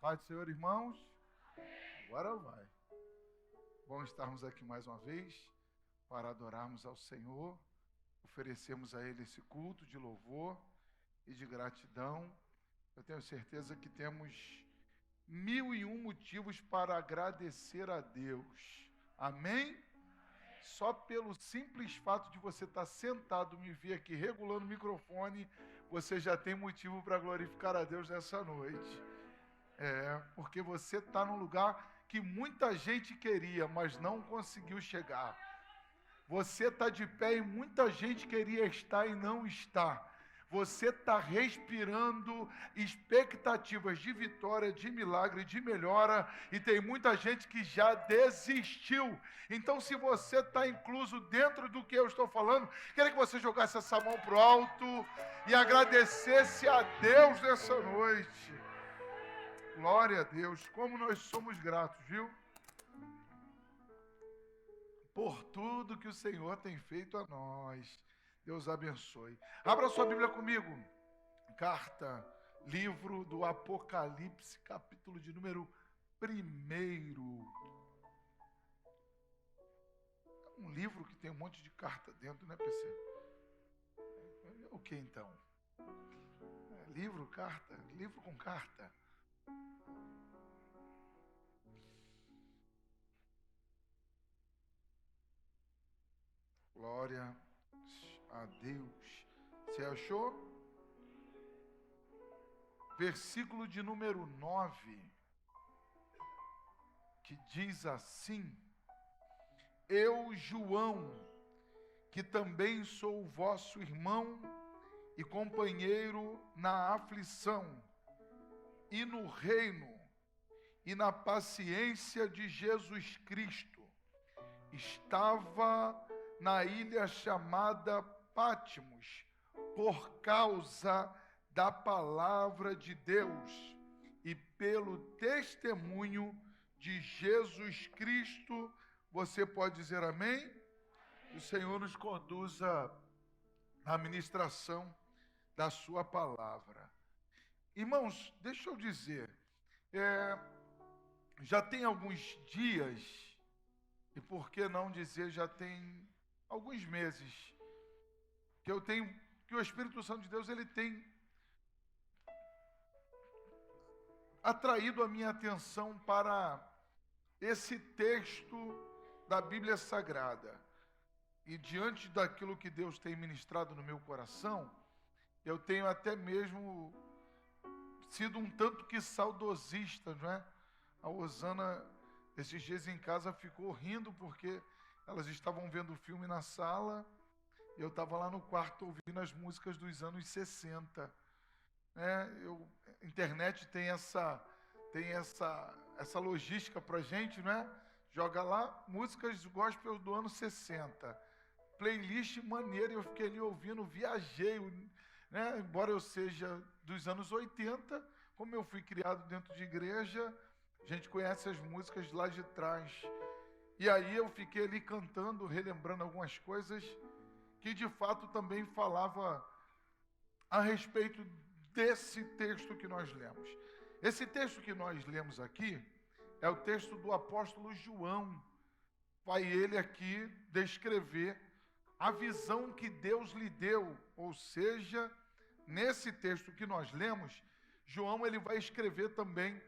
Paz do Senhor, irmãos. Agora vai. Bom estarmos aqui mais uma vez para adorarmos ao Senhor, oferecermos a Ele esse culto de louvor e de gratidão. Eu tenho certeza que temos 1001 motivos para agradecer a Deus. Amém? Só pelo simples fato de você estar sentado, me ver aqui regulando o microfone, você já tem motivo para glorificar a Deus nessa noite. Porque você está num lugar que muita gente queria, mas não conseguiu chegar. Você está de pé e muita gente queria estar e não está. Você está respirando expectativas de vitória, de milagre, de melhora, e tem muita gente que já desistiu. Então, se você está incluso dentro do que eu estou falando, queria que você jogasse essa mão para o alto e agradecesse a Deus nessa noite. Glória a Deus, como nós somos gratos, viu? Por tudo que o Senhor tem feito a nós. Deus abençoe. Abra sua Bíblia comigo. Livro do Apocalipse, capítulo de número 1. É um livro que tem um monte de carta dentro, né, PC? O que então? Livro com carta. Glória a Deus. Você achou? Versículo de número 9, que diz assim: Eu, João, que também sou vosso irmão e companheiro na aflição e no reino e na paciência de Jesus Cristo, estava na ilha chamada Patmos, por causa da palavra de Deus e pelo testemunho de Jesus Cristo. Você pode dizer amém? Que o Senhor nos conduza à ministração da sua palavra. Irmãos, deixa eu dizer, já tem alguns dias, e por que não dizer já tem alguns meses, que o Espírito Santo de Deus, ele tem atraído a minha atenção para esse texto da Bíblia Sagrada. E diante daquilo que Deus tem ministrado no meu coração, eu tenho até mesmo sido um tanto que saudosista, não é? A Osana, esses dias em casa, ficou rindo porque elas estavam vendo o filme na sala, eu estava lá no quarto ouvindo as músicas dos anos 60. A internet tem essa logística para a gente, né? Joga lá músicas gospel do ano 60. Playlist maneira, eu fiquei ali ouvindo, viajei, né? Embora eu seja dos anos 80, como eu fui criado dentro de igreja, a gente conhece as músicas lá de trás. E aí eu fiquei ali cantando, relembrando algumas coisas que de fato também falava a respeito desse texto que nós lemos. Esse texto que nós lemos aqui é o texto do apóstolo João. Vai ele aqui descrever a visão que Deus lhe deu, ou seja, nesse texto que nós lemos, João ele vai escrever também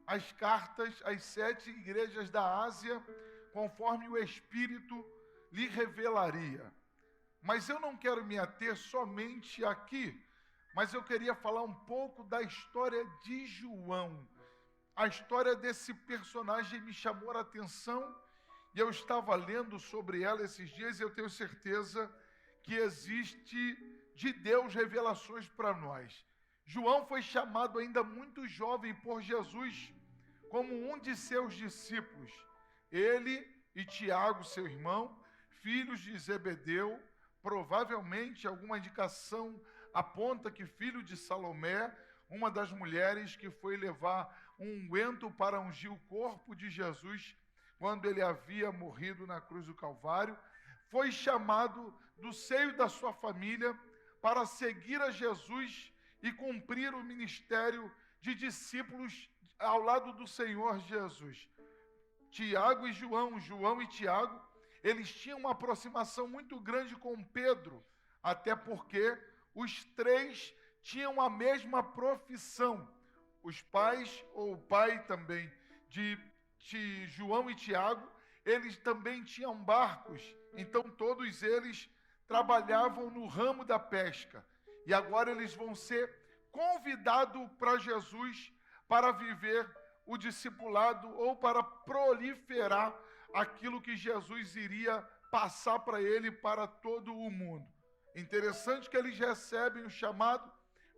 as cartas às 7 igrejas da Ásia, conforme o Espírito lhe revelaria. Mas eu não quero me ater somente aqui, mas eu queria falar um pouco da história de João. A história desse personagem me chamou a atenção e eu estava lendo sobre ela esses dias e eu tenho certeza que existe de Deus revelações para nós. João foi chamado ainda muito jovem por Jesus como um de seus discípulos. Ele e Tiago, seu irmão, filhos de Zebedeu, provavelmente alguma indicação aponta que filho de Salomé, uma das mulheres que foi levar um unguento para ungir o corpo de Jesus quando ele havia morrido na cruz do Calvário, foi chamado do seio da sua família para seguir a Jesus e cumprir o ministério de discípulos ao lado do Senhor Jesus. Tiago e João, João e Tiago, eles tinham uma aproximação muito grande com Pedro, até porque os três tinham a mesma profissão. Os pais, ou o pai também, de João e Tiago, eles também tinham barcos, então todos eles trabalhavam no ramo da pesca. E agora eles vão ser convidados para Jesus para viver o discipulado ou para proliferar aquilo que Jesus iria passar para ele para todo o mundo. Interessante que eles recebem o chamado,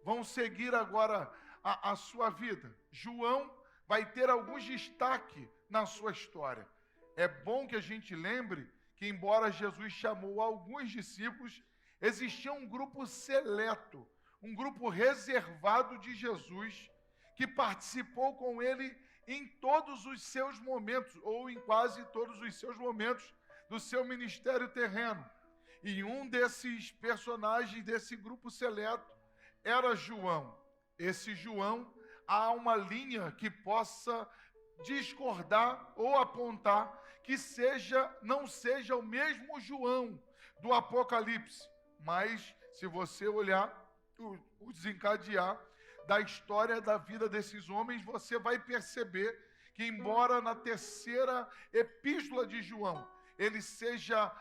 vão seguir agora a sua vida. João vai ter alguns destaques na sua história. É bom que a gente lembre que, embora Jesus chamou alguns discípulos, existia um grupo seleto, um grupo reservado de Jesus, que participou com ele em todos os seus momentos, ou em quase todos os seus momentos do seu ministério terreno. E um desses personagens desse grupo seleto era João. Esse João, há uma linha que possa discordar ou apontar que não seja o mesmo João do Apocalipse, mas se você olhar, o desencadear da história da vida desses homens, você vai perceber que, embora na terceira epístola de João ele seja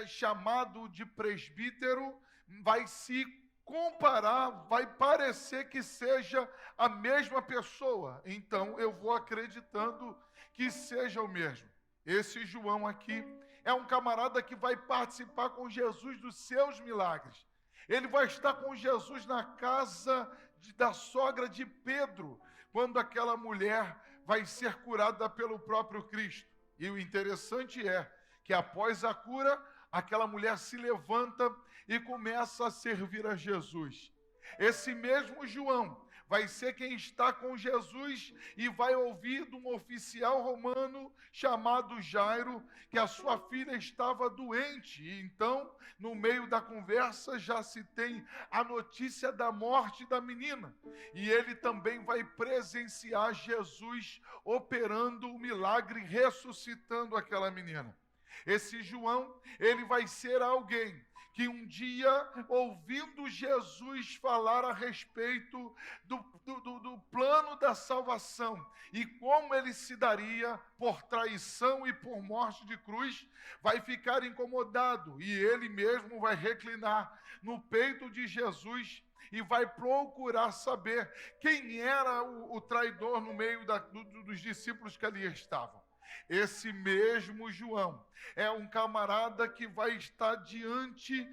chamado de presbítero, vai se comparar, vai parecer que seja a mesma pessoa. Então eu vou acreditando que seja o mesmo. Esse João aqui é um camarada que vai participar com Jesus dos seus milagres. Ele vai estar com Jesus na casa da sogra de Pedro, quando aquela mulher vai ser curada pelo próprio Cristo. E o interessante é que após a cura, aquela mulher se levanta e começa a servir a Jesus. Esse mesmo João vai ser quem está com Jesus e vai ouvir de um oficial romano chamado Jairo que a sua filha estava doente. E então, no meio da conversa, já se tem a notícia da morte da menina. E ele também vai presenciar Jesus operando o milagre, ressuscitando aquela menina. Esse João, ele vai ser alguém que um dia, ouvindo Jesus falar a respeito do plano da salvação e como ele se daria por traição e por morte de cruz, vai ficar incomodado e ele mesmo vai reclinar no peito de Jesus e vai procurar saber quem era o traidor no meio dos discípulos que ali estavam. Esse mesmo João é um camarada que vai estar diante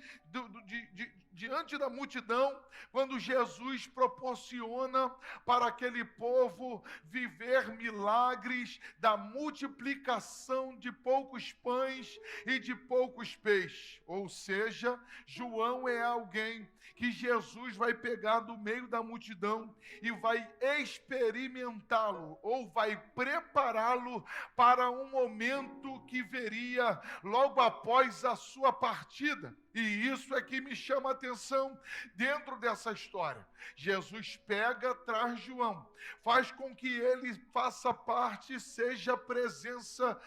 da multidão, quando Jesus proporciona para aquele povo viver milagres da multiplicação de poucos pães e de poucos peixes. Ou seja, João é alguém que Jesus vai pegar do meio da multidão e vai experimentá-lo, ou vai prepará-lo para um momento que veria logo após a sua partida. E isso é que me chama a atenção dentro dessa história. Jesus pega, traz João, faz com que ele faça parte, seja presença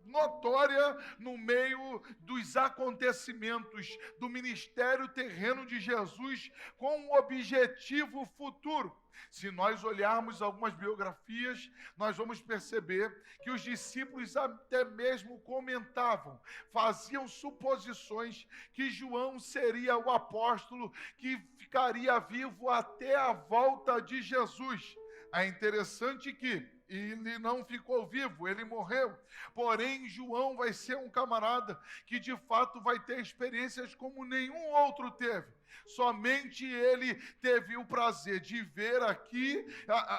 notória no meio dos acontecimentos do ministério terreno de Jesus, com um objetivo futuro. Se nós olharmos algumas biografias, nós vamos perceber que os discípulos até mesmo comentavam, faziam suposições que João seria o apóstolo que ficaria vivo até a volta de Jesus. É interessante que ele não ficou vivo, ele morreu. Porém, João vai ser um camarada que de fato vai ter experiências como nenhum outro teve. Somente ele teve o prazer de ver aqui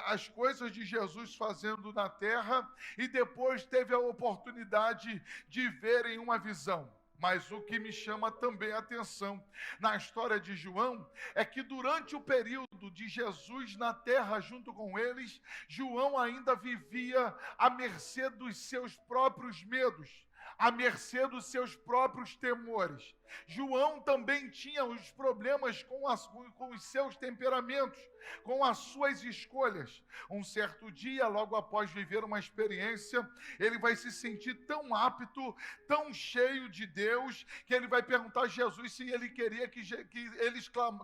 as coisas de Jesus fazendo na terra e depois teve a oportunidade de ver em uma visão. Mas o que me chama também a atenção na história de João é que durante o período de Jesus na terra junto com eles, João ainda vivia à mercê dos seus próprios medos, à mercê dos seus próprios temores. João também tinha os problemas com os seus temperamentos, com as suas escolhas. Um certo dia, logo após viver uma experiência, ele vai se sentir tão apto, tão cheio de Deus, que ele vai perguntar a Jesus se ele queria que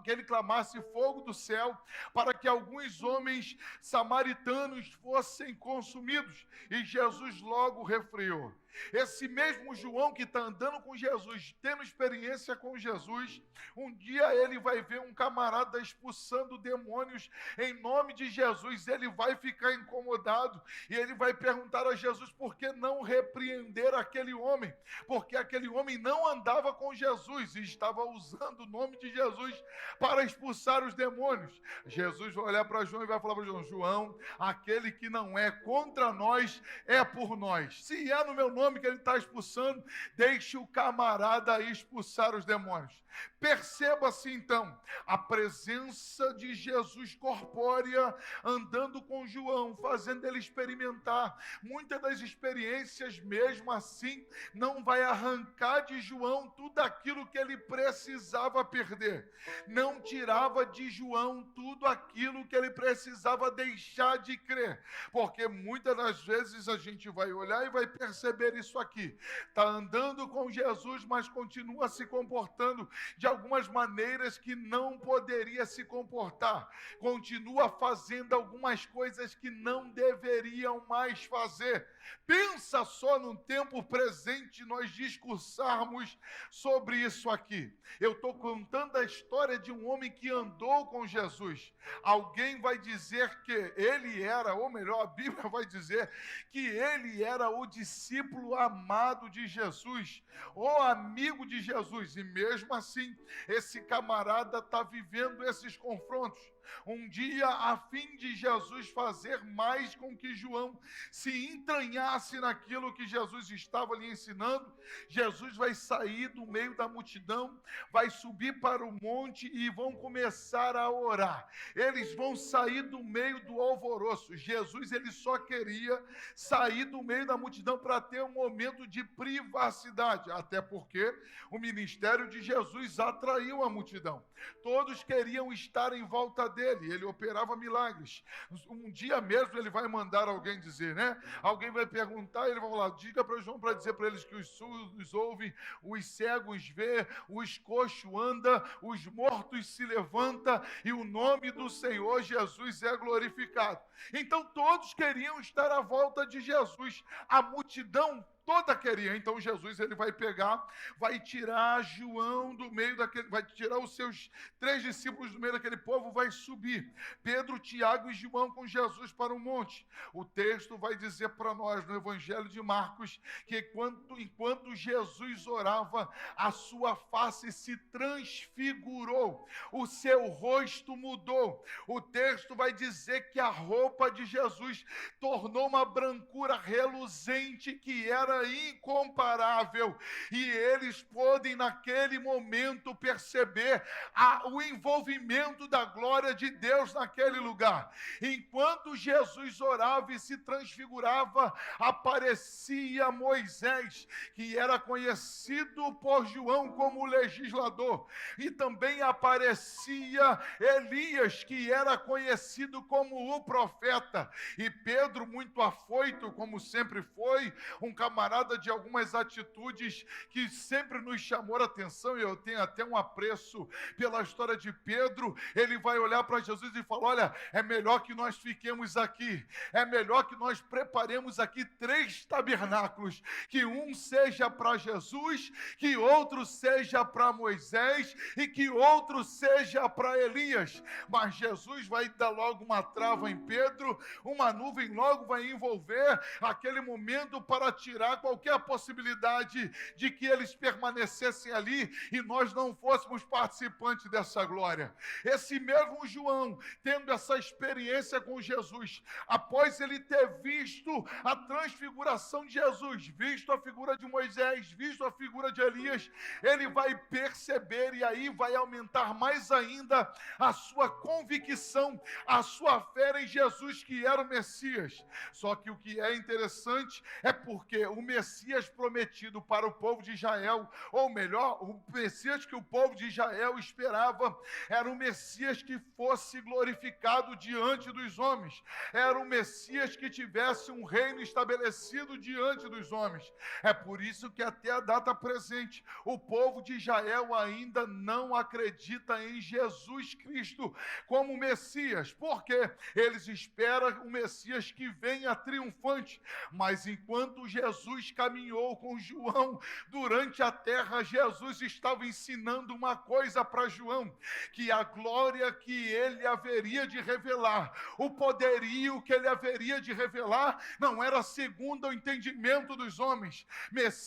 ele clamasse fogo do céu para que alguns homens samaritanos fossem consumidos. E Jesus logo refreou. Esse mesmo João que está andando com Jesus, tendo experiência com Jesus, um dia ele vai ver um camarada expulsando demônios em nome de Jesus. Ele vai ficar incomodado e ele vai perguntar a Jesus por que não repreender aquele homem, porque aquele homem não andava com Jesus e estava usando o nome de Jesus para expulsar os demônios. Jesus vai olhar para João e vai falar para João: João, aquele que não é contra nós é por nós. Se é no meu nome que ele está expulsando, deixe o camarada expulsar os demônios. Perceba-se então a presença de Jesus corpórea andando com João, fazendo ele experimentar. Muitas das experiências, mesmo assim, não vai arrancar de João tudo aquilo que ele precisava perder. Não tirava de João tudo aquilo que ele precisava deixar de crer. Porque muitas das vezes a gente vai olhar e vai perceber isso aqui. Está andando com Jesus, mas continua se comportando de algumas maneiras que não poderia se comportar. Continua fazendo algumas coisas que não deveriam mais fazer. Pensa só no tempo presente nós discursarmos sobre isso aqui. Eu estou contando a história de um homem que andou com Jesus. Alguém vai dizer que ele era, ou melhor, a Bíblia vai dizer que ele era o discípulo amado de Jesus, o amigo de Jesus. E mesmo assim, esse camarada está vivendo esses confrontos. Um dia, a fim de Jesus fazer mais com que João se entranhasse naquilo que Jesus estava lhe ensinando, Jesus vai sair do meio da multidão, vai subir para o monte e vão começar a orar. Eles vão sair do meio do alvoroço. Jesus, ele só queria sair do meio da multidão para ter um momento de privacidade, até porque o ministério de Jesus atraiu a multidão. Todos queriam estar em volta dele, ele operava milagres. Um dia mesmo ele vai mandar alguém dizer, né? Alguém vai perguntar, ele vai falar: diga para João para dizer para eles que os surdos ouvem, os cegos vê, os coxos anda, os mortos se levanta e o nome do Senhor Jesus é glorificado. Então todos queriam estar à volta de Jesus. A multidão toda queria. Então Jesus, ele vai pegar, vai tirar João do meio daquele, vai tirar os seus 3 discípulos do meio daquele povo, vai subir Pedro, Tiago e João com Jesus para o monte. O texto vai dizer para nós no Evangelho de Marcos que enquanto Jesus orava, a sua face se transfigurou, o seu rosto mudou. O texto vai dizer que a roupa de Jesus tornou uma brancura reluzente que era incomparável, e eles podem naquele momento perceber o envolvimento da glória de Deus naquele lugar. Enquanto Jesus orava e se transfigurava, aparecia Moisés, que era conhecido por João como legislador, e também aparecia Elias, que era conhecido como o profeta. E Pedro, muito afoito, como sempre foi, um camarada de algumas atitudes que sempre nos chamou a atenção, e eu tenho até um apreço pela história de Pedro. Ele vai olhar para Jesus e falar: olha, é melhor que nós fiquemos aqui, é melhor que nós preparemos aqui 3 tabernáculos, que um seja para Jesus, que outro seja para Moisés e que outro seja para Elias. Mas Jesus vai dar logo uma trava em Pedro, uma nuvem logo vai envolver aquele momento para tirar qualquer possibilidade de que eles permanecessem ali e nós não fôssemos participantes dessa glória. Esse mesmo João, tendo essa experiência com Jesus, após ele ter visto a transfiguração de Jesus, visto a figura de Moisés, visto a figura de Elias, ele vai perceber, e aí vai aumentar mais ainda a sua convicção, a sua fé em Jesus, que era o Messias. Só que o que é interessante é porque o o Messias prometido para o povo de Israel, ou melhor, o Messias que o povo de Israel esperava, era um Messias que fosse glorificado diante dos homens, era um Messias que tivesse um reino estabelecido diante dos homens. É por isso que até a data presente, o povo de Israel ainda não acredita em Jesus Cristo como Messias, porque eles esperam o Messias que venha triunfante, mas enquanto Jesus caminhou com João durante a terra, Jesus estava ensinando uma coisa para João, que a glória que ele haveria de revelar, o poderio que ele haveria de revelar, não era segundo o entendimento dos homens.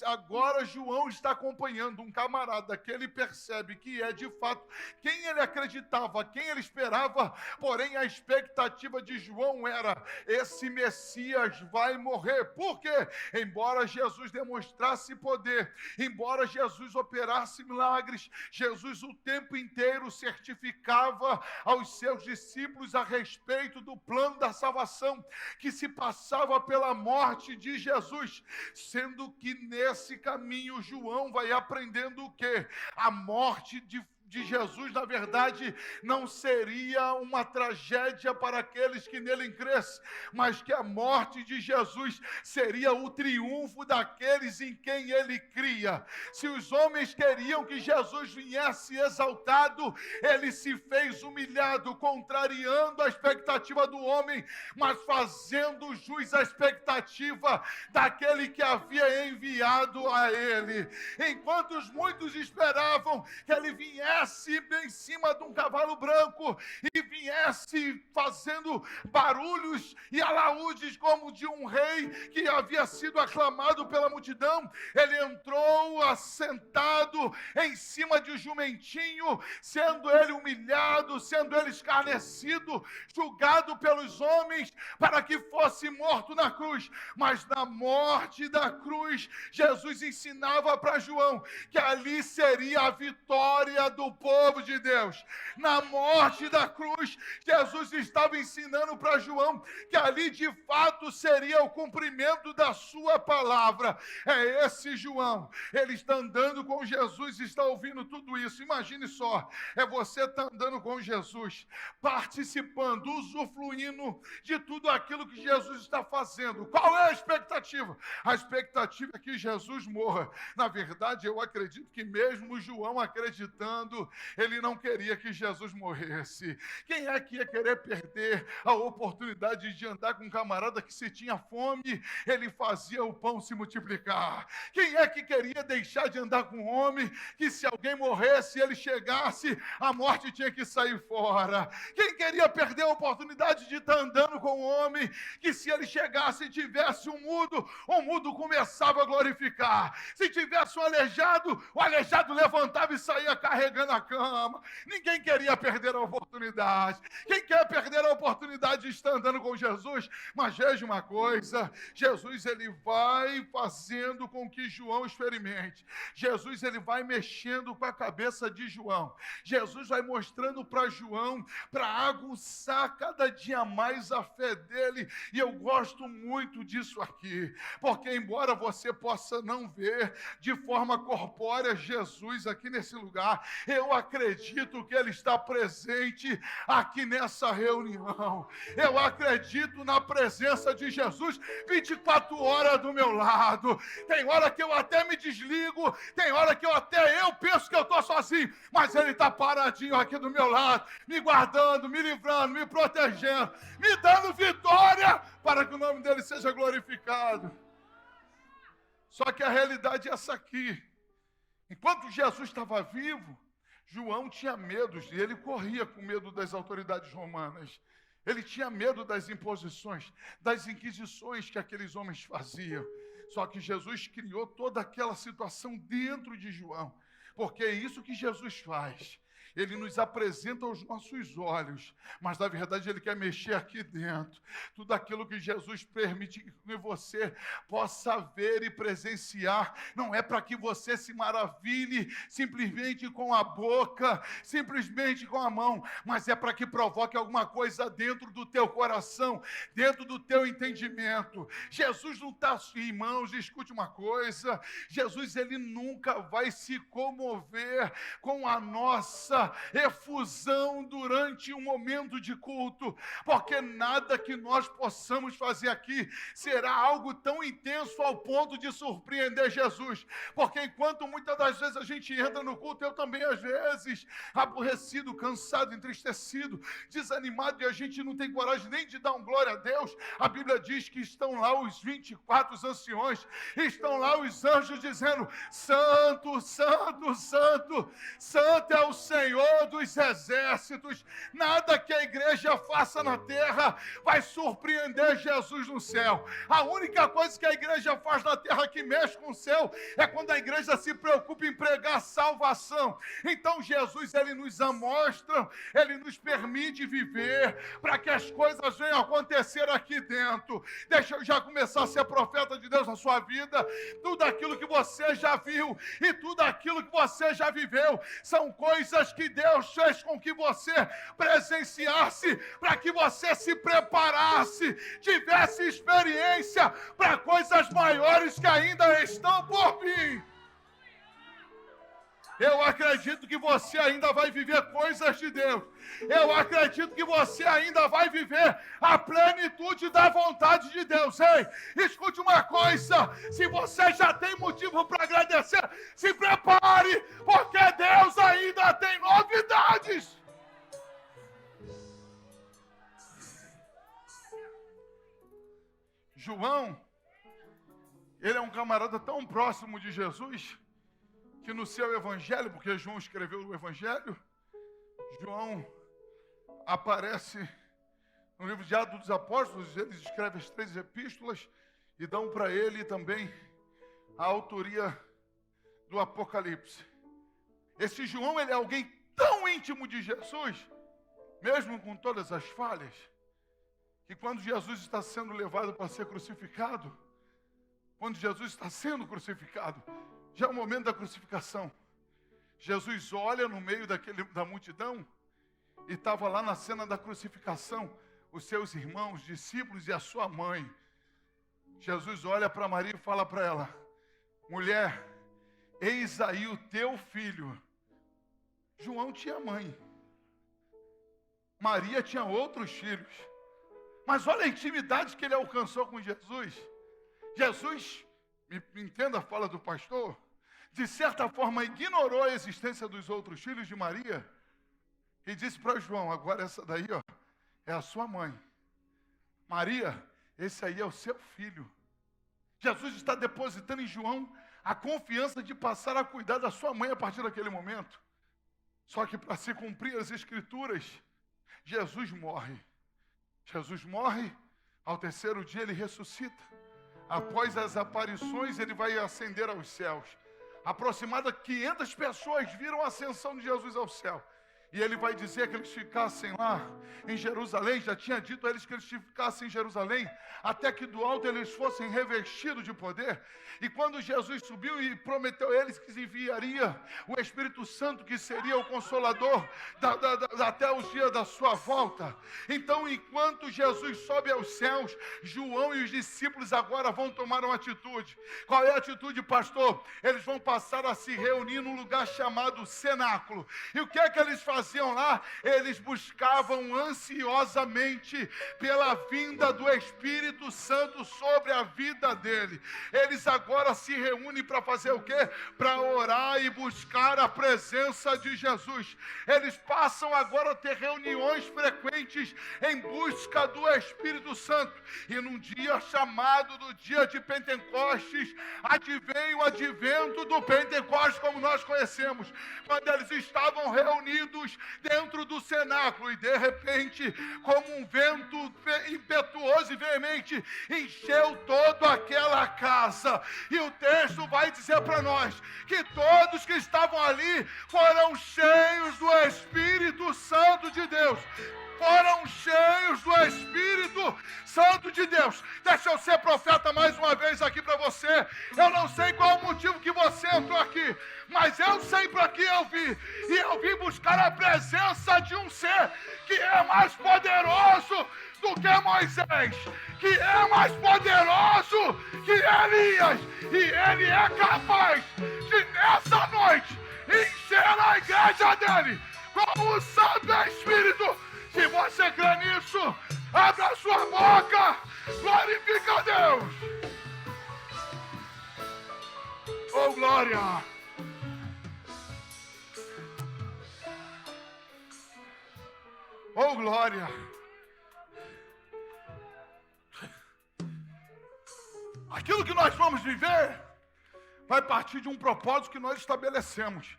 Agora João está acompanhando um camarada que ele percebe que é de fato quem ele acreditava, quem ele esperava, porém a expectativa de João era: esse Messias vai morrer. Por quê? Embora Jesus demonstrasse poder, embora Jesus operasse milagres, Jesus o tempo inteiro certificava aos seus discípulos a respeito do plano da salvação que se passava pela morte de Jesus, sendo que nesse caminho João vai aprendendo o quê? A morte de Jesus, na verdade, não seria uma tragédia para aqueles que nele crescem, mas que a morte de Jesus seria o triunfo daqueles em quem ele cria. Se os homens queriam que Jesus viesse exaltado, ele se fez humilhado, contrariando a expectativa do homem, mas fazendo jus à expectativa daquele que havia enviado a ele. Enquanto os muitos esperavam que ele viesse em cima de um cavalo branco e viesse fazendo barulhos e alaúdes como de um rei que havia sido aclamado pela multidão, ele entrou assentado em cima de um jumentinho, sendo ele humilhado, sendo ele escarnecido, julgado pelos homens para que fosse morto na cruz. Mas na morte da cruz, Jesus ensinava para João que ali seria a vitória do povo de Deus. Na morte da cruz, Jesus estava ensinando para João que ali de fato seria o cumprimento da sua palavra. É esse João, ele está andando com Jesus e está ouvindo tudo isso. Imagine só, é você está andando com Jesus, participando, usufruindo de tudo aquilo que Jesus está fazendo. Qual é a expectativa? A expectativa é que Jesus morra. Na verdade, eu acredito que mesmo João acreditando, ele não queria que Jesus morresse. Quem é que ia querer perder a oportunidade de andar com um camarada que, se tinha fome, ele fazia o pão se multiplicar? Quem é que queria deixar de andar com um homem que, se alguém morresse e ele chegasse, a morte tinha que sair fora? Quem queria perder a oportunidade de estar andando com um homem que, se ele chegasse e tivesse um mudo começava a glorificar? Se tivesse um aleijado, o aleijado levantava e saía carregando a cama. Ninguém queria perder a oportunidade. Quem quer perder a oportunidade de estar andando com Jesus? Mas veja uma coisa, Jesus ele vai fazendo com que João experimente. Jesus ele vai mexendo com a cabeça de João. Jesus vai mostrando para João, para aguçar cada dia mais a fé dele. E eu gosto muito disso aqui, porque embora você possa não ver de forma corpórea Jesus aqui nesse lugar, eu acredito que ele está presente aqui nessa reunião. Eu acredito na presença de Jesus 24 horas do meu lado. Tem hora que eu até me desligo, tem hora que eu penso que eu estou sozinho, mas ele está paradinho aqui do meu lado, me guardando, me livrando, me protegendo, me dando vitória para que o nome dele seja glorificado. Só que a realidade é essa aqui. Enquanto Jesus estava vivo, João tinha medo, e ele corria com medo das autoridades romanas. Ele tinha medo das imposições, das inquisições que aqueles homens faziam. Só que Jesus criou toda aquela situação dentro de João, porque é isso que Jesus faz. Ele nos apresenta aos nossos olhos, mas na verdade Ele quer mexer aqui dentro. Tudo aquilo que Jesus permite que você possa ver e presenciar, não é para que você se maravilhe simplesmente com a boca, simplesmente com a mão, mas é para que provoque alguma coisa dentro do teu coração, dentro do teu entendimento. Jesus não está, irmãos, escute uma coisa, Jesus ele nunca vai se comover com a nossa efusão durante um momento de culto, porque nada que nós possamos fazer aqui será algo tão intenso ao ponto de surpreender Jesus, porque enquanto muitas das vezes a gente entra no culto, eu também às vezes, aborrecido, cansado, entristecido, desanimado, e a gente não tem coragem nem de dar um glória a Deus. A Bíblia diz que estão lá os 24 anciões, estão lá os anjos dizendo: Santo, Santo, Santo, Santo é o Senhor dos exércitos. Nada que a igreja faça na terra vai surpreender Jesus no céu. A única coisa que a igreja faz na terra que mexe com o céu é quando a igreja se preocupa em pregar salvação. Então Jesus, ele nos amostra, ele nos permite viver para que as coisas venham acontecer aqui dentro. Deixa eu já começar a ser profeta de Deus na sua vida. Tudo aquilo que você já viu e tudo aquilo que você já viveu são coisas que Deus fez com que você presenciasse, para que você se preparasse, tivesse experiência para coisas maiores que ainda estão por vir. Eu acredito que você ainda vai viver coisas de Deus. Eu acredito que você ainda vai viver a plenitude da vontade de Deus. Ei, escute uma coisa. Se você já tem motivo para agradecer, se prepare, porque Deus ainda tem novidades. João, ele é um camarada tão próximo de Jesus, que no seu evangelho, porque João escreveu o evangelho, João aparece no livro de Atos dos Apóstolos, eles escrevem as 3 epístolas e dão para ele também a autoria do Apocalipse. Esse João, ele é alguém tão íntimo de Jesus, mesmo com todas as falhas, que quando Jesus está sendo levado para ser crucificado, quando Jesus está sendo crucificado, já é o momento da crucificação, Jesus olha no meio da multidão e estava lá na cena da crucificação, os seus irmãos, discípulos e a sua mãe. Jesus olha para Maria e fala para ela: mulher, eis aí o teu filho. João tinha mãe, Maria tinha outros filhos, mas olha a intimidade que ele alcançou com Jesus. Jesus, me entenda a fala do pastor, de certa forma ignorou a existência dos outros filhos de Maria e disse para João: agora essa daí, ó, é a sua mãe. Maria, esse aí é o seu filho. Jesus está depositando em João a confiança de passar a cuidar da sua mãe a partir daquele momento. Só que para se cumprir as escrituras, Jesus morre. Jesus morre, ao terceiro dia ele ressuscita. Após as aparições, ele vai ascender aos céus. Aproximadamente 500 pessoas viram a ascensão de Jesus ao céu. E ele vai dizer que eles ficassem lá em Jerusalém, já tinha dito a eles que eles ficassem em Jerusalém, até que do alto eles fossem revestidos de poder. E quando Jesus subiu e prometeu a eles que enviaria o Espírito Santo, que seria o Consolador até os dias da sua volta. Então, enquanto Jesus sobe aos céus, João e os discípulos agora vão tomar uma atitude. Qual é a atitude, pastor? Eles vão passar a se reunir num lugar chamado cenáculo. E o que é que eles faziam lá? Eles buscavam ansiosamente pela vinda do Espírito Santo sobre a vida dele. Eles agora se reúnem para fazer o quê? Para orar e buscar a presença de Jesus. Eles passam agora a ter reuniões frequentes em busca do Espírito Santo. E num dia chamado do dia de Pentecostes, advém o advento do Pentecostes como nós conhecemos. Quando eles estavam reunidos Jesus dentro do cenáculo e de repente, como um vento impetuoso e veemente, encheu toda aquela casa. E o texto vai dizer para nós que todos que estavam ali foram cheios do Espírito Santo de Deus. Foram cheios do Espírito Santo de Deus. Deixa eu ser profeta mais uma vez aqui para você. Eu não sei qual o motivo que você entrou aqui, mas eu sei para que eu vim. E eu vim buscar a presença de um ser que é mais poderoso do que Moisés, que é mais poderoso que Elias. E ele é capaz de, nessa noite, encher a igreja dele com o Santo Espírito. Se você crê nisso, abra a sua boca, glorifica a Deus. Oh, glória! Oh, glória! Aquilo que nós vamos viver vai partir de um propósito que nós estabelecemos.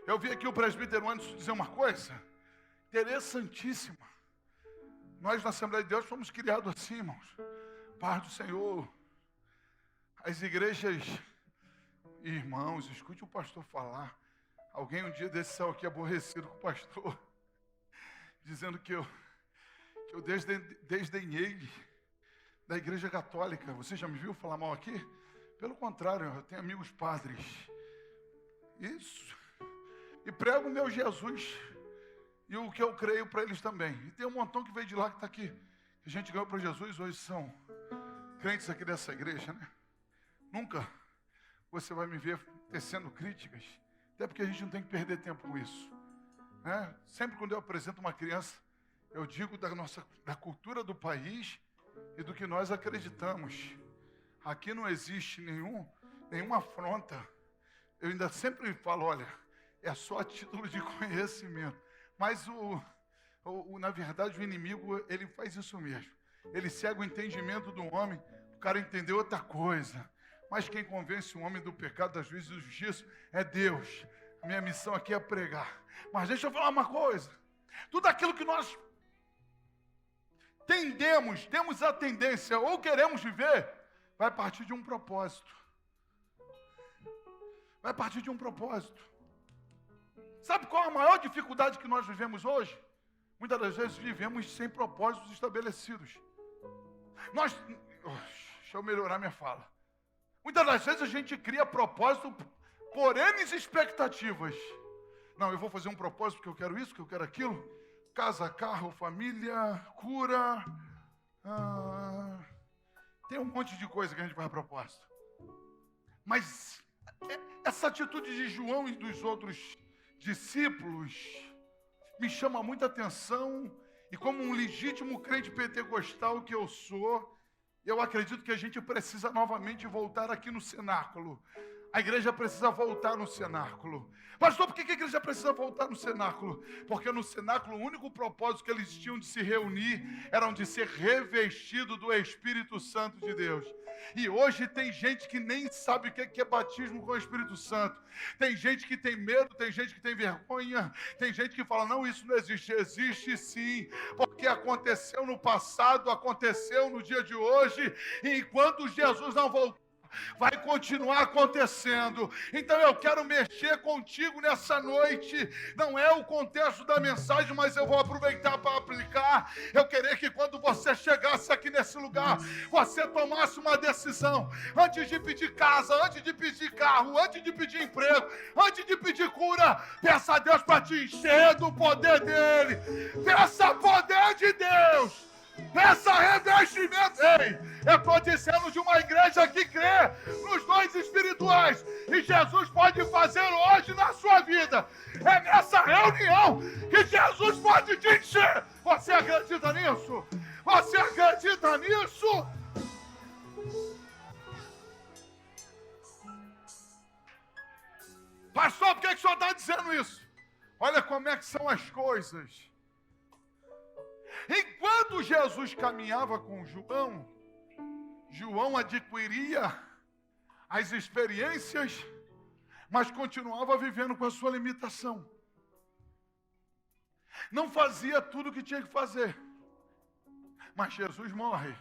Eu vi aqui o presbítero antes dizer uma coisa interessantíssima. Nós na Assembleia de Deus fomos criados assim, irmãos. Paz do Senhor. As igrejas, irmãos, escute o pastor falar. Alguém um dia desse saiu aqui aborrecido com o pastor, dizendo que eu desdenhei da igreja católica. Você já me viu falar mal aqui? Pelo contrário, eu tenho amigos padres. Isso. E prego o meu Jesus. E o que eu creio para eles também. E tem um montão que veio de lá que está aqui. Que a gente ganhou para Jesus, hoje são crentes aqui dessa igreja, né? Nunca você vai me ver tecendo críticas. Até porque a gente não tem que perder tempo com isso. Né? Sempre quando eu apresento uma criança, eu digo da cultura do país e do que nós acreditamos. Aqui não existe nenhuma afronta. Eu ainda sempre falo, olha, é só a título de conhecimento. Mas, na verdade, o inimigo, ele faz isso mesmo. Ele cega o entendimento do homem, o cara entendeu outra coisa. Mas quem convence o homem do pecado, das juízes e da justiça é Deus. A minha missão aqui é pregar. Mas deixa eu falar uma coisa. Tudo aquilo que nós temos a tendência ou queremos viver, vai partir de um propósito. Vai partir de um propósito. Sabe qual é a maior dificuldade que nós vivemos hoje? Muitas das vezes vivemos sem propósitos estabelecidos. Deixa eu melhorar minha fala. Muitas das vezes a gente cria propósito por N expectativas. Não, eu vou fazer um propósito porque eu quero isso, porque eu quero aquilo. Casa, carro, família, cura. Tem um monte de coisa que a gente faz a propósito. Mas essa atitude de João e dos outros discípulos me chama muita atenção, e como um legítimo crente pentecostal que eu sou, eu acredito que a gente precisa novamente voltar aqui no cenáculo. A igreja precisa voltar no cenáculo. Pastor, por que a igreja precisa voltar no cenáculo? Porque no cenáculo o único propósito que eles tinham de se reunir era de ser revestido do Espírito Santo de Deus. E hoje tem gente que nem sabe o que é batismo com o Espírito Santo. Tem gente que tem medo, tem gente que tem vergonha, tem gente que fala, não, isso não existe. Existe sim, porque aconteceu no passado, aconteceu no dia de hoje, e enquanto Jesus não voltar, vai continuar acontecendo. Então eu quero mexer contigo nessa noite. Não é o contexto da mensagem, mas eu vou aproveitar para aplicar. Eu queria que quando você chegasse aqui nesse lugar, você tomasse uma decisão. Antes de pedir casa, antes de pedir carro, antes de pedir emprego, antes de pedir cura, peça a Deus para te encher do poder dele. Peça poder de Deus. Peça revestimento. Ei, eu estou dizendo de uma igreja que crê nos dons espirituais. E Jesus pode fazer hoje na sua vida. É nessa reunião que Jesus pode te encher. Você acredita nisso? Você acredita nisso? Pastor, por que o senhor está dizendo isso? Olha como é que são as coisas. Enquanto Jesus caminhava com João, João adquiria as experiências, mas continuava vivendo com a sua limitação. não fazia tudo o que tinha que fazer. Mas Jesus morre,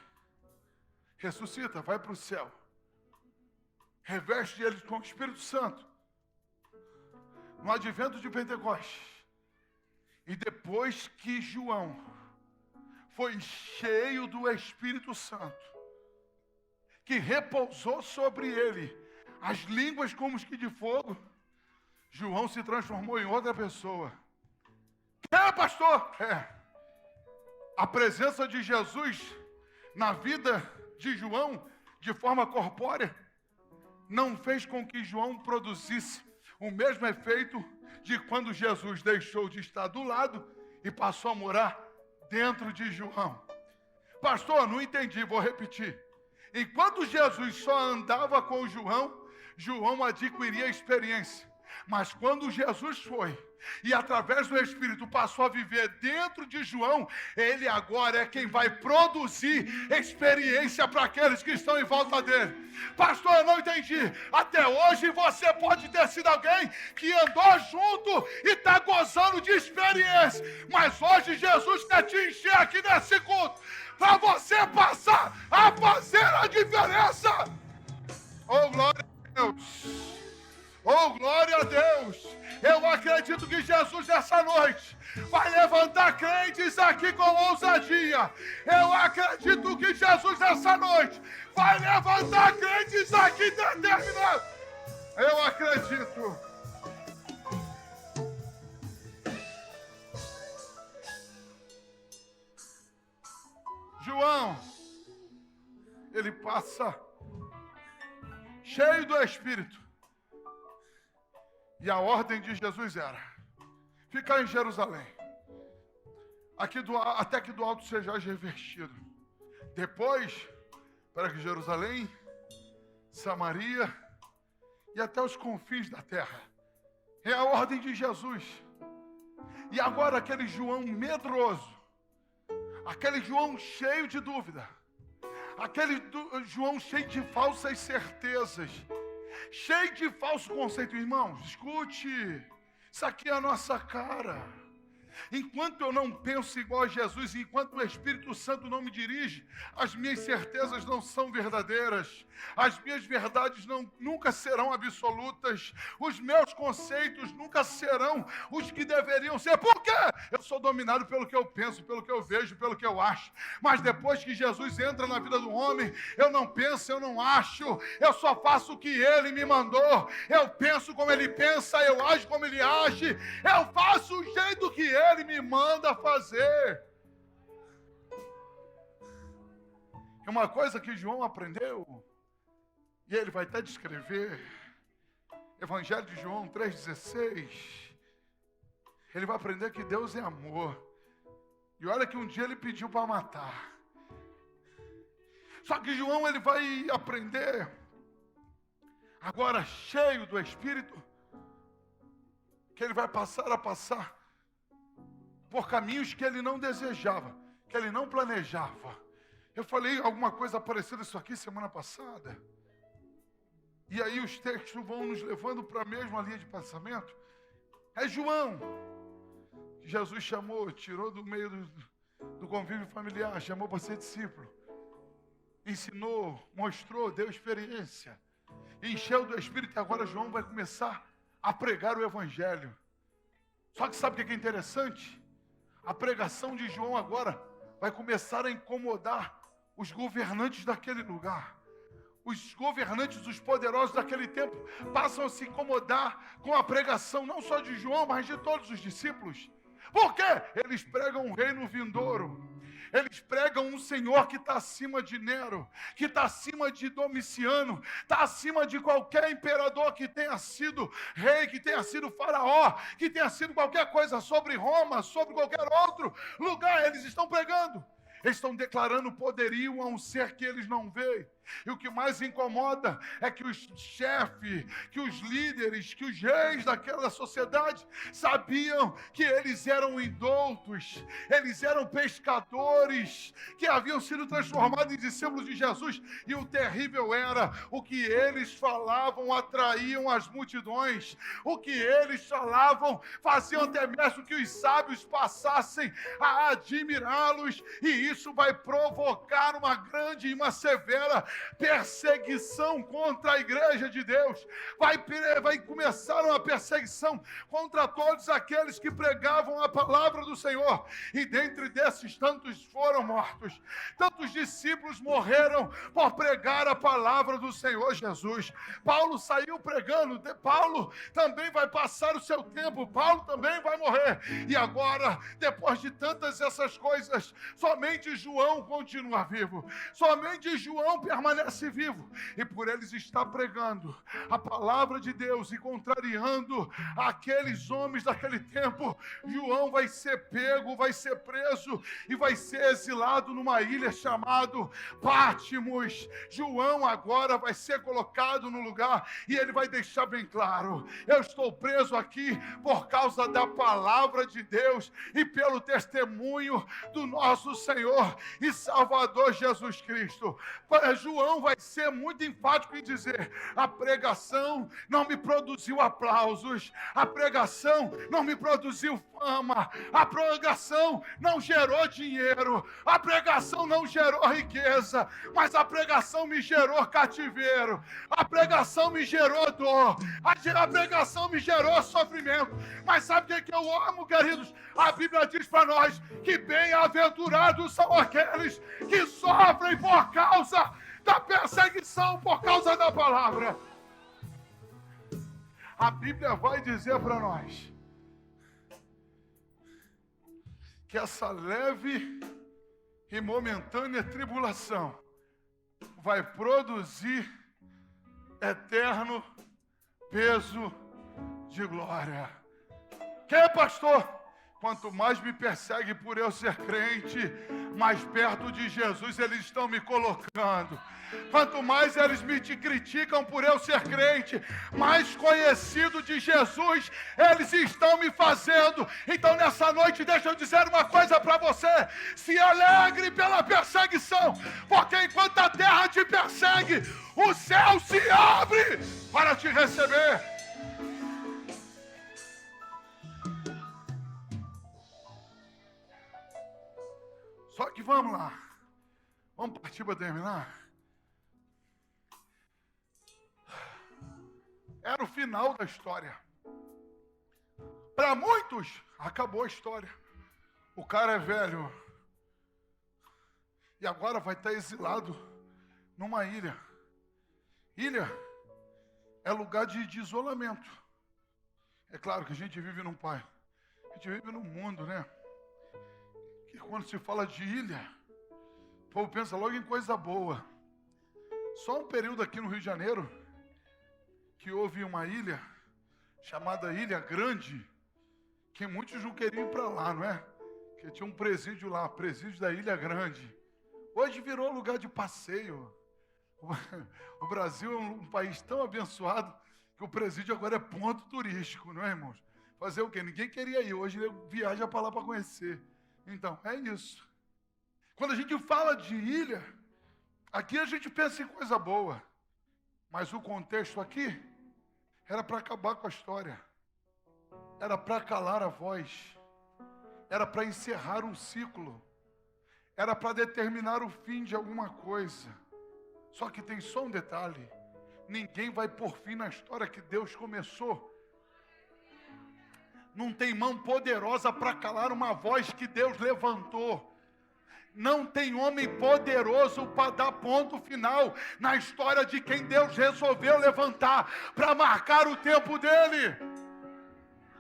ressuscita, vai para o céu, reveste eles com o Espírito Santo, no advento de Pentecostes. E depois que João foi cheio do Espírito Santo, que repousou sobre ele as línguas como os que de fogo, João se transformou em outra pessoa. É, pastor? A presença de Jesus na vida de João, de forma corpórea, não fez com que João produzisse o mesmo efeito de quando Jesus deixou de estar do lado e passou a morar dentro de João. Pastor, não entendi, vou repetir. Enquanto Jesus só andava com João, João adquiria experiência. Mas quando Jesus foi e através do Espírito passou a viver dentro de João, ele agora é quem vai produzir experiência para aqueles que estão em volta dele. Pastor, eu não entendi. Até hoje você pode ter sido alguém que andou junto e está gozando de experiência. Mas hoje Jesus quer te encher aqui nesse culto para você passar a fazer a diferença. Oh, glória a Deus! Oh, glória a Deus! Eu acredito que Jesus nessa noite vai levantar crentes aqui com ousadia. Eu acredito que Jesus nessa noite vai levantar crentes aqui determinados. Eu acredito. João, ele passa cheio do Espírito. E a ordem de Jesus era ficar em Jerusalém, até que do alto seja revestido. Depois, para que Jerusalém, Samaria e até os confins da terra. É a ordem de Jesus. E agora aquele João medroso, aquele João cheio de dúvida, aquele João cheio de falsas certezas, cheio de falso conceito. Irmãos, escute, isso aqui é a nossa cara. Enquanto eu não penso igual a Jesus, enquanto o Espírito Santo não me dirige, as minhas certezas não são verdadeiras, as minhas verdades nunca serão absolutas, os meus conceitos nunca serão os que deveriam ser. Por quê? Eu sou dominado pelo que eu penso, pelo que eu vejo, pelo que eu acho. Mas depois que Jesus entra na vida do homem, eu não penso, eu não acho, eu só faço o que Ele me mandou. Eu penso como Ele pensa, eu ajo como Ele age, eu faço o jeito que Ele me manda fazer. É uma coisa que João aprendeu, e ele vai até descrever, Evangelho de João 3,16, ele vai aprender que Deus é amor. E olha que um dia ele pediu para matar. Só que João, ele vai aprender, agora cheio do Espírito, que ele vai passar a passar por caminhos que ele não desejava, que ele não planejava. Eu falei alguma coisa parecida isso aqui semana passada. E aí os textos vão nos levando para a mesma linha de pensamento. É João que Jesus chamou, tirou do meio do convívio familiar, chamou para ser discípulo. Ensinou, mostrou, deu experiência. Encheu do Espírito e agora João vai começar a pregar o Evangelho. Só que sabe o que é interessante? A pregação de João agora vai começar a incomodar os governantes daquele lugar. Os governantes, os poderosos daquele tempo, passam a se incomodar com a pregação, não só de João, mas de todos os discípulos. Por quê? Eles pregam um reino vindouro. Eles pregam um Senhor que está acima de Nero, que está acima de Domiciano, está acima de qualquer imperador que tenha sido rei, que tenha sido faraó, que tenha sido qualquer coisa sobre Roma, sobre qualquer outro lugar. Eles estão pregando. Eles estão declarando poderio a um ser que eles não veem. E o que mais incomoda é que os chefes, que os líderes, que os reis daquela sociedade sabiam que eles eram indoutos, eles eram pescadores, que haviam sido transformados em discípulos de Jesus. E o terrível era, o que eles falavam atraíam as multidões, o que eles falavam faziam até mesmo que os sábios passassem a admirá-los, e isso vai provocar uma grande e uma severa perseguição contra a igreja de Deus. Vai começar uma perseguição contra todos aqueles que pregavam a palavra do Senhor, e dentre desses tantos foram mortos, tantos discípulos morreram por pregar a palavra do Senhor Jesus. Paulo saiu pregando, Paulo também vai passar o seu tempo, Paulo também vai morrer, e agora, depois de tantas essas coisas, somente João continua vivo, somente João permanece vivo, e por eles estar pregando a palavra de Deus e contrariando aqueles homens daquele tempo, João vai ser pego, vai ser preso e vai ser exilado numa ilha chamada Pátimos. João agora vai ser colocado no lugar e ele vai deixar bem claro: eu estou preso aqui por causa da palavra de Deus e pelo testemunho do nosso Senhor e Salvador Jesus Cristo. João vai ser muito enfático em dizer: a pregação não me produziu aplausos, a pregação não me produziu fama, a pregação não gerou dinheiro, a pregação não gerou riqueza, mas a pregação me gerou cativeiro, a pregação me gerou dor, a pregação me gerou sofrimento. Mas sabe o que eu amo, queridos? A Bíblia diz para nós que bem-aventurados são aqueles que sofrem por causa da perseguição, por causa da palavra. A Bíblia vai dizer para nós que essa leve e momentânea tribulação vai produzir eterno peso de glória. Que, pastor? Quanto mais me persegue por eu ser crente, mais perto de Jesus eles estão me colocando. Quanto mais eles me criticam por eu ser crente, mais conhecido de Jesus eles estão me fazendo. Então nessa noite deixa eu dizer uma coisa para você: se alegre pela perseguição, porque enquanto a terra te persegue, o céu se abre para te receber. Só que vamos lá, vamos partir para terminar. Era o final da história. Para muitos, acabou a história. O cara é velho e agora vai estar exilado numa ilha. Ilha é lugar de isolamento. É claro que a gente vive a gente vive num mundo, né? Que quando se fala de ilha, o povo pensa logo em coisa boa. Só um período aqui no Rio de Janeiro que houve uma ilha chamada Ilha Grande, que muitos não queriam ir para lá, não é? Que tinha um presídio lá, presídio da Ilha Grande. Hoje virou lugar de passeio. O Brasil é um país tão abençoado que o presídio agora é ponto turístico, não é, irmãos? Fazer o quê? Ninguém queria ir, hoje viaja para lá para conhecer. Então, é isso. Quando a gente fala de ilha, aqui a gente pensa em coisa boa, mas o contexto aqui era para acabar com a história, era para calar a voz, era para encerrar um ciclo, era para determinar o fim de alguma coisa. Só que tem só um detalhe: ninguém vai pôr fim na história que Deus começou. Não tem mão poderosa para calar uma voz que Deus levantou. Não tem homem poderoso para dar ponto final na história de quem Deus resolveu levantar para marcar o tempo dele.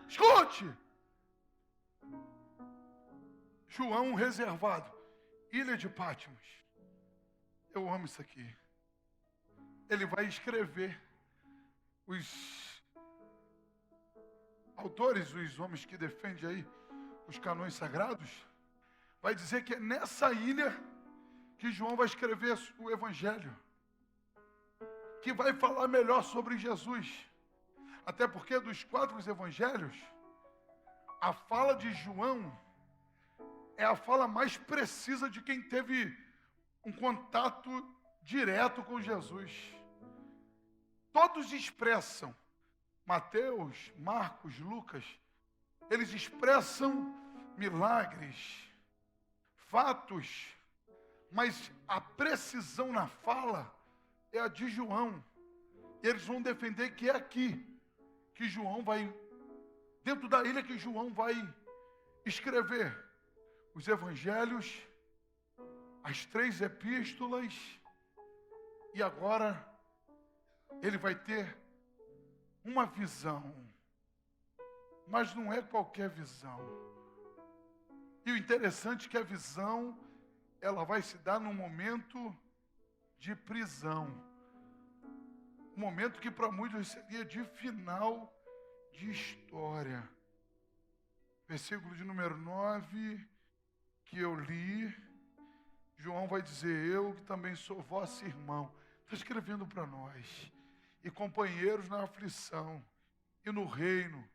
Escute! João reservado, Ilha de Pátimos. Eu amo isso aqui. Ele vai escrever. Os autores, os homens que defendem aí os cânones sagrados, vai dizer que é nessa ilha que João vai escrever o Evangelho, que vai falar melhor sobre Jesus. Até porque dos 4 evangelhos, a fala de João é a fala mais precisa de quem teve um contato direto com Jesus. Todos expressam, Mateus, Marcos, Lucas, eles expressam milagres, fatos, mas a precisão na fala é a de João. E eles vão defender que é aqui que João vai, dentro da ilha que João vai escrever os evangelhos, as 3 epístolas, e agora ele vai ter uma visão, mas não é qualquer visão. E o interessante é que a visão, ela vai se dar num momento de prisão. Um momento que para muitos seria de final de história. Versículo de número 9, que eu li, João vai dizer: eu que também sou vosso irmão. Está escrevendo para nós. E companheiros na aflição, e no reino,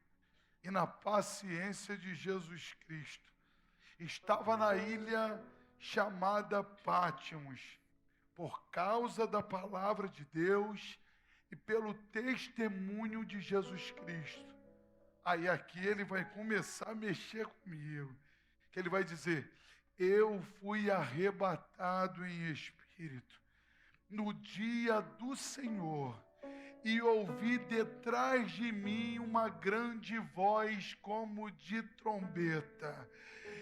e na paciência de Jesus Cristo. Estava na ilha chamada Pátimos, por causa da palavra de Deus e pelo testemunho de Jesus Cristo. Aí aqui ele vai começar a mexer comigo, que ele vai dizer: eu fui arrebatado em espírito no dia do Senhor, e ouvi detrás de mim uma grande voz como de trombeta,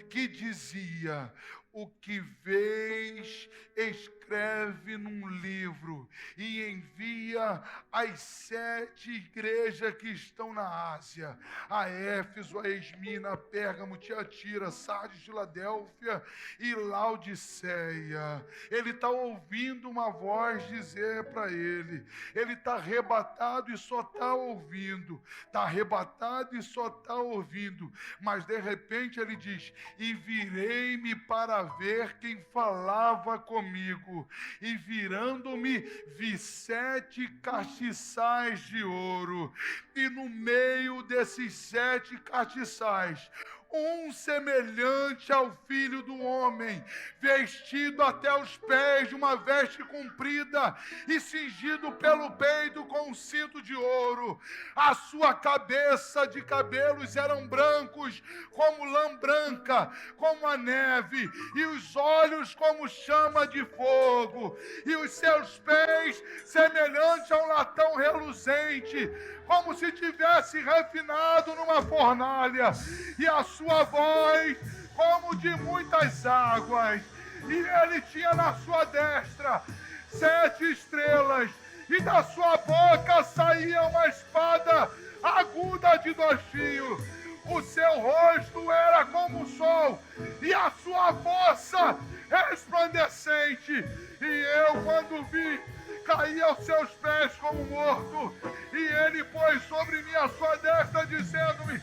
que dizia: o que vês, escreve num livro e envia às 7 igrejas que estão na Ásia: a Éfeso, a Esmina, a Pérgamo, Tiatira, Sardes, Filadélfia e Laodiceia. Ele está ouvindo uma voz dizer para ele. Ele está arrebatado e só está ouvindo. Está arrebatado e só está ouvindo. Mas de repente ele diz: e virei-me para ver quem falava comigo, e virando-me vi 7 castiçais de ouro, e no meio desses 7 castiçais um semelhante ao Filho do Homem, vestido até os pés de uma veste comprida e cingido pelo peito com um cinto de ouro. A sua cabeça de cabelos eram brancos como lã branca, como a neve, e os olhos como chama de fogo, e os seus pés semelhante a um latão reluzente, como se tivesse refinado numa fornalha, e a sua voz como de muitas águas. E ele tinha na sua destra 7 estrelas, e da sua boca saía uma espada aguda de 2 fios. O seu rosto era como o sol, e a sua força resplandecente. E eu, quando vi, caí aos seus pés como morto, e ele pôs sobre mim a sua destra, dizendo-me: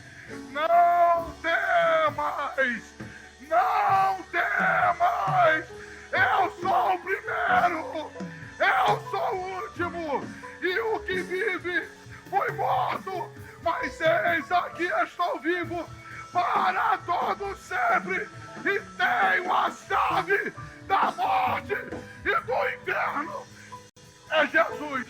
não temas, não temas, eu sou o primeiro, eu sou o último, e o que vive foi morto, mas eis aqui estou vivo para todo sempre, e tenho a chave da morte e do inferno. É Jesus.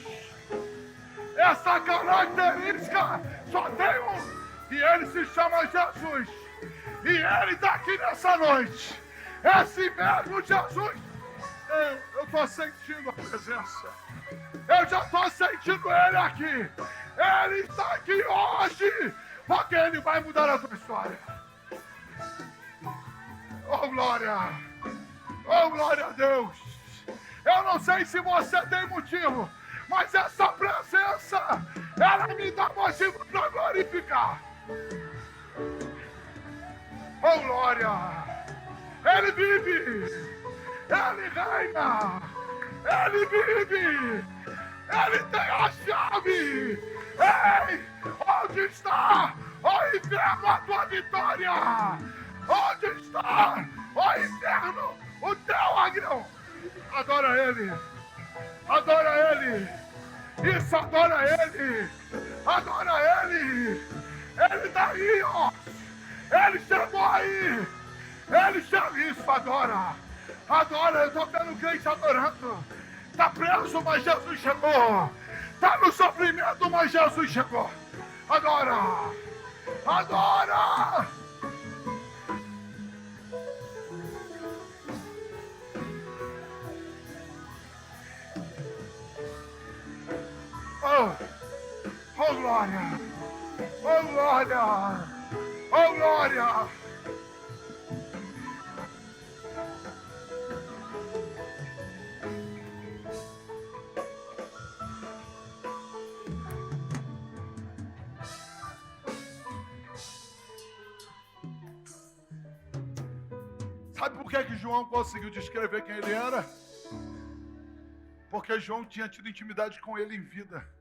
Essa característica só tem um, e ele se chama Jesus. E ele está aqui nessa noite. Esse mesmo Jesus, eu estou sentindo a presença. Eu já estou sentindo ele aqui. Ele está aqui hoje, porque ele vai mudar a tua história. Oh, glória! Oh, glória a Deus! Eu não sei se você tem motivo, mas essa presença, ela me dá motivo para glorificar. Oh, glória! Ele vive! Ele reina! Ele vive! Ele tem a chave! Ei! Onde está, ó inferno, a tua vitória? Onde está Ó inferno, o teu aguilhão. Adora ele. Adora ele. Isso, adora ele. Adora ele. Ele tá aí, ó. Ele chegou aí. Ele chegou. Isso, adora. Adora, eu tô vendo crente adorando. Tá preso, mas Jesus chegou. Tá no sofrimento, mas Jesus chegou. Adora. Adora. Oh, glória! Oh, glória! Oh, glória! Sabe por que João conseguiu descrever quem ele era? Porque João tinha tido intimidade com ele em vida.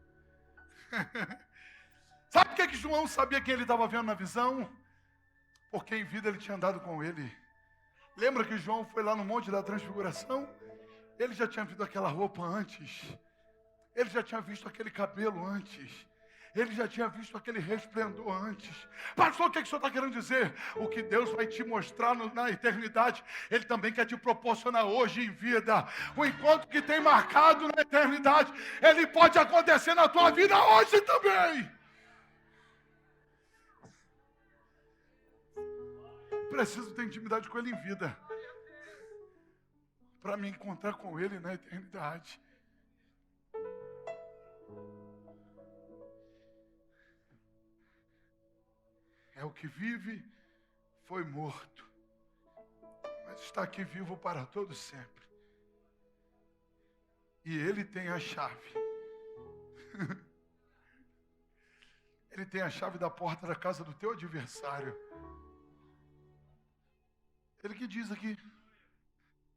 Sabe por que João sabia quem ele estava vendo na visão? Porque em vida ele tinha andado com ele. Lembra que João foi lá no Monte da Transfiguração? Ele já tinha visto aquela roupa antes. Ele já tinha visto aquele cabelo antes. Ele já tinha visto aquele resplendor antes. Pastor, o que o senhor está querendo dizer? O que Deus vai te mostrar na eternidade, Ele também quer te proporcionar hoje em vida. O encontro que tem marcado na eternidade, ele pode acontecer na tua vida hoje também. Preciso ter intimidade com Ele em vida, para me encontrar com Ele na eternidade. É o que vive, foi morto, mas está aqui vivo para todo sempre. E Ele tem a chave. Ele tem a chave da porta da casa do teu adversário. Ele que diz aqui: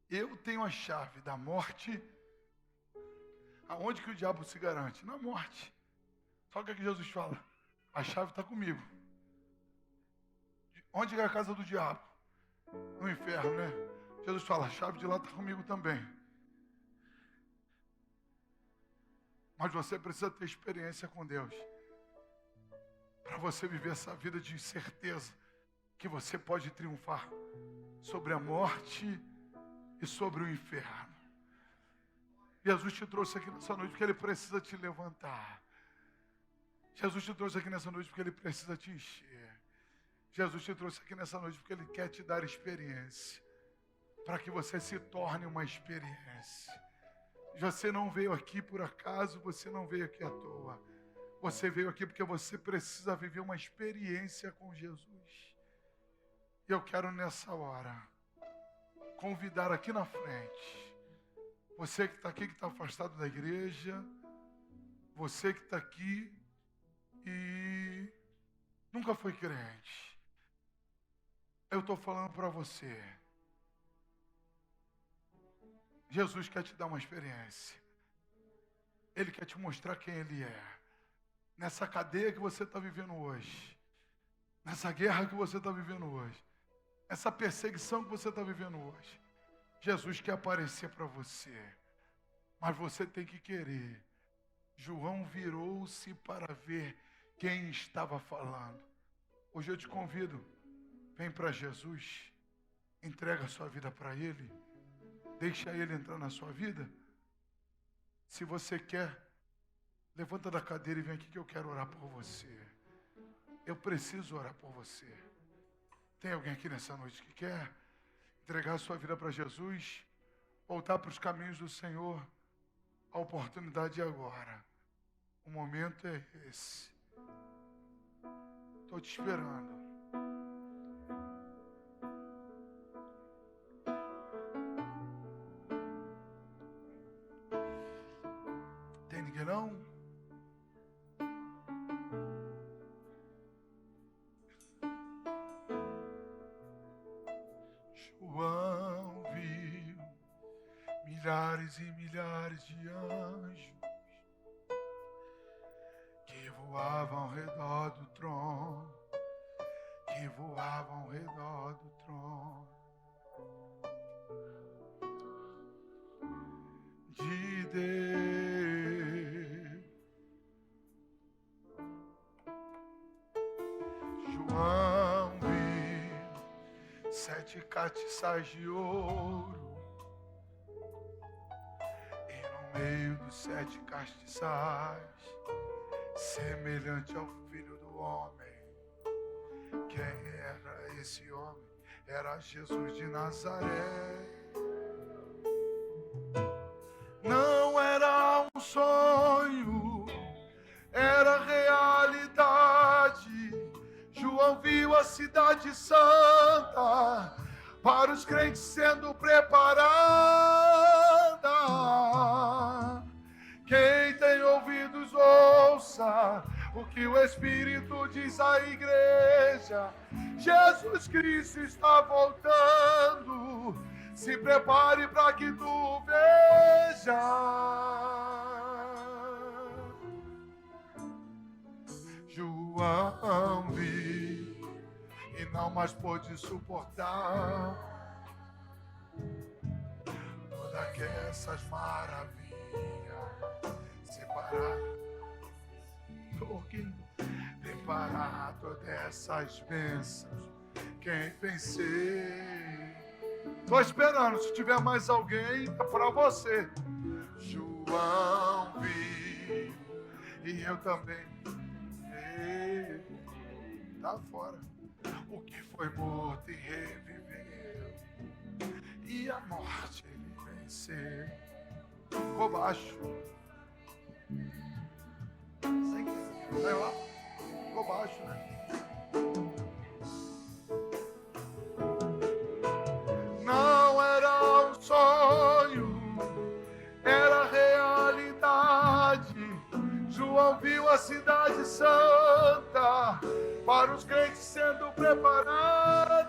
eu tenho a chave da morte. Aonde que o diabo se garante? Na morte. Só que Jesus fala: a chave está comigo. Onde é a casa do diabo? No inferno, né? Jesus fala: a chave de lá está comigo também. Mas você precisa ter experiência com Deus, para você viver essa vida de certeza que você pode triunfar sobre a morte e sobre o inferno. Jesus te trouxe aqui nessa noite porque Ele precisa te levantar. Jesus te trouxe aqui nessa noite porque Ele precisa te encher. Jesus te trouxe aqui nessa noite porque Ele quer te dar experiência, para que você se torne uma experiência. Você não veio aqui por acaso, você não veio aqui à toa. Você veio aqui porque você precisa viver uma experiência com Jesus. E eu quero nessa hora convidar aqui na frente, você que está aqui, que está afastado da igreja, você que está aqui e nunca foi crente. Eu estou falando para você. Jesus quer te dar uma experiência. Ele quer te mostrar quem Ele é. Nessa cadeia que você está vivendo hoje. Nessa guerra que você está vivendo hoje. Essa perseguição que você está vivendo hoje. Jesus quer aparecer para você. Mas você tem que querer. João virou-se para ver quem estava falando. Hoje eu te convido. Vem para Jesus. Entrega a sua vida para Ele. Deixa Ele entrar na sua vida. Se você quer, levanta da cadeira e vem aqui que eu quero orar por você. Eu preciso orar por você. Tem alguém aqui nessa noite que quer entregar a sua vida para Jesus? Voltar para os caminhos do Senhor? A oportunidade é agora. O momento é esse. Estou te esperando. Tem ninguém não? João viu milhares e milhares de anjos que voavam ao redor do trono, que voavam ao redor do trono. 7 castiçais de ouro. E no meio dos 7 castiçais, semelhante ao Filho do Homem. Quem era esse homem? Era Jesus de Nazaré. Não era um sonho, era realidade. João viu a cidade santa para os crentes sendo preparada. Quem tem ouvidos ouça o que o Espírito diz à igreja. Jesus Cristo está voltando. Se prepare para que tu veja. João viu e não mais pôde suportar todas essas maravilhas. Preparar todas essas bênçãos. Quem pensei. Estou esperando, se tiver mais alguém, é para você. João viu e eu também. Tá fora. O que foi morto e reviveu, e a morte ele venceu. Ficou baixo. Vai lá. Ficou baixo, né? Não era um sonho, era realidade. João viu a cidade santa para os crentes sendo preparada.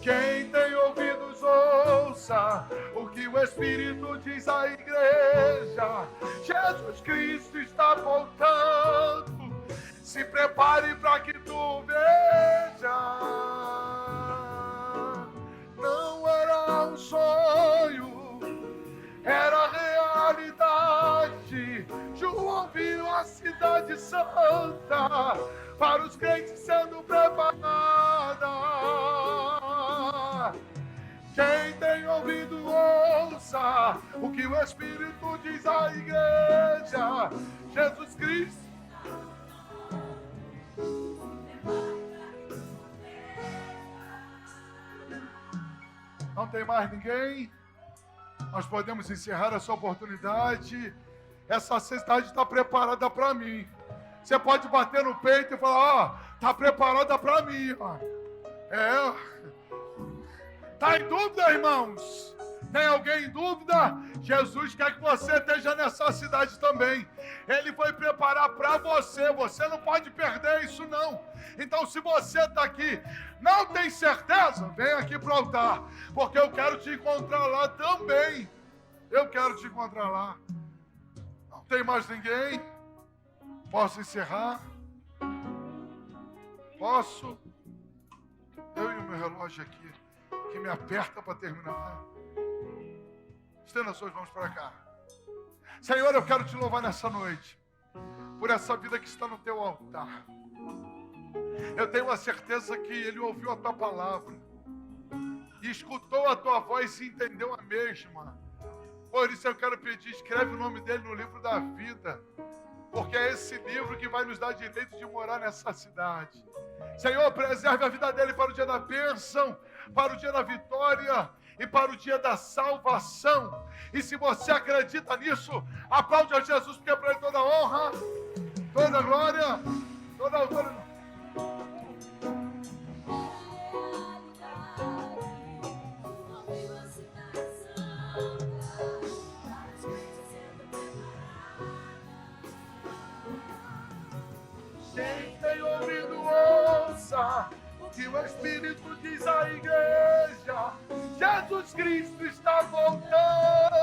Quem tem ouvidos ouça o que o Espírito diz à igreja. Jesus Cristo está voltando. Se prepare para que tu veja. Não era um sonho, era realidade. João viu a cidade santa para os crentes sendo preparada. Quem tem ouvido ouça o que o Espírito diz à igreja. Jesus Cristo. Não tem mais ninguém? Nós podemos encerrar essa oportunidade. Essa cidade está preparada para mim. Você pode bater no peito e falar, está preparada para mim. Está em dúvida, irmãos? Tem alguém em dúvida? Jesus quer que você esteja nessa cidade também. Ele foi preparar para você. Você não pode perder isso, não. Então, se você está aqui, não tem certeza, vem aqui para o altar, porque eu quero te encontrar lá também. Eu quero te encontrar lá. Não tem mais ninguém? Posso encerrar? Posso? Eu e o meu relógio aqui, que me aperta para terminar. Estenda suas mãos para cá. Senhor, eu quero te louvar nessa noite, por essa vida que está no teu altar. Eu tenho a certeza que ele ouviu a tua palavra, e escutou a tua voz e entendeu a mesma. Por isso eu quero pedir, escreve o nome dele no livro da vida, porque é esse livro que vai nos dar direito de morar nessa cidade. Senhor, preserve a vida dele para o dia da bênção, para o dia da vitória e para o dia da salvação. E se você acredita nisso, aplaude a Jesus, porque é para ele toda a honra, toda a glória, toda a autoridade. Quem tem ouvido ouça o que o Espírito diz à igreja. Jesus Cristo está voltando.